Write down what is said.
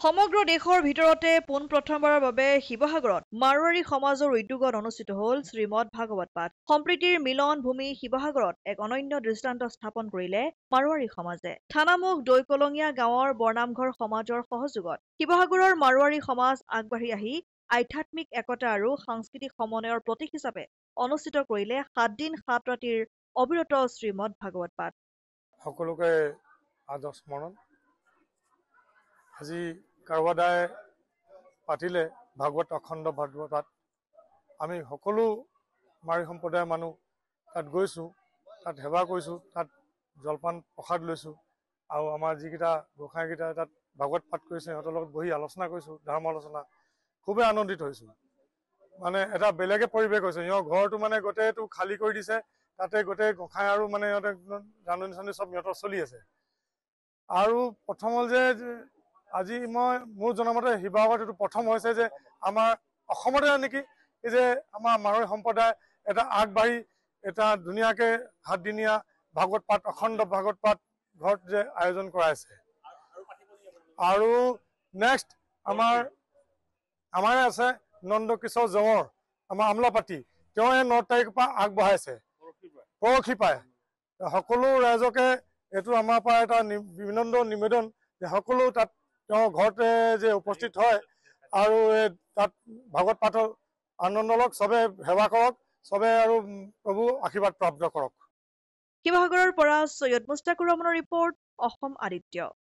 সমগ্ৰ দেশৰ ভিতৰতে পোনপ্ৰথমবাৰৰ বাবে শিৱসাগৰত মাৰোৱাৰী সমাজৰ উদ্যোগত অনুষ্ঠিত হ'ল শ্ৰীমদ ভাগৱত পাঠ। সম্প্ৰীতিৰ মিলন ভূমি শিৱসাগৰত এক অনন্য দৃষ্টান্ত স্থাপন কৰিলে মাৰোৱাৰী সমাজে। থানামুখ দৈকলঙীয়া গাঁৱৰ বৰনামঘৰ সমাজৰ সহযোগত শিৱসাগৰৰ মাৰোৱাৰী সমাজ আগবাঢ়ি আহি আধ্যাত্মিক একতা আৰু সাংস্কৃতিক সমন্বয়ৰ প্ৰতীক হিচাপে অনুষ্ঠিত কৰিলে 7 দিন 7 ৰাতিৰ অবিৰত শ্ৰীমদ ভাগৱত পাঠ। সকলোকে আদৰ স্মৰণ। আজি কাৰোবাদাই পাতিলে ভাগৱত অখণ্ড ভাগৱত পাঠ। আমি সকলো মাৰোৱাৰী সম্প্ৰদায়ৰ মানুহ তাত গৈছোঁ, তাত সেৱা কৰিছোঁ, তাত জলপান প্ৰসাদ লৈছোঁ আৰু আমাৰ যিকেইটা গোসাঁইকেইটা তাত ভাগৱত পাঠ কৰিছে সিহঁতৰ লগত বহি আলোচনা কৰিছোঁ, ধৰ্ম আলোচনা। খুবেই আনন্দিত হৈছোঁ। মানে এটা বেলেগে পৰিৱেশ হৈছে। সিহঁতৰ ঘৰটো মানে গোটেইটো খালী কৰি দিছে, তাতে গোটেই গোসাঁই আৰু মানে সিহঁতে ৰান্ধনি চান্ধনি চব সিহঁতৰ চলি আছে। আৰু প্ৰথম হ'ল যে আজি মোৰ জনামতে শিৱসাগৰত এইটো প্ৰথম হৈছে যে আমাৰ অসমতে নেকি এই যে আমাৰ মাৰোৱাৰী সম্প্ৰদায় এটা আগবাঢ়ি এটা ধুনীয়াকৈ 7 দিনীয়া ভাগৱত পাঠ অখণ্ড ভাগৱত পাঠ ঘৰত যে আয়োজন কৰাইছে। আৰু নেক্সট আমাৰে আছে নন্দকিশোৰ জঙৰ আমাৰ আমলাপাতি, তেওঁ 9 তাৰিখৰ পৰা আগবঢ়াইছে পৰহি পায়। সকলো ৰাইজকে এইটো আমাৰ পৰা এটা বিনম্ৰ নিবেদন যে সকলো তাত তেওঁ ঘৰতে যে উপস্থিত হয় আৰু তাত ভাগৱত পাঠৰ আনন্দ লওক, চবে সেৱা কৰক, চবে আৰু প্ৰভু আশীৰ্বাদ প্ৰাপ্ত কৰক। শিৱসাগৰৰ পৰা সৈয়দ মুস্তাকুৰ ৰহমানৰ ৰিপৰ্ট, অসম আদিত্য।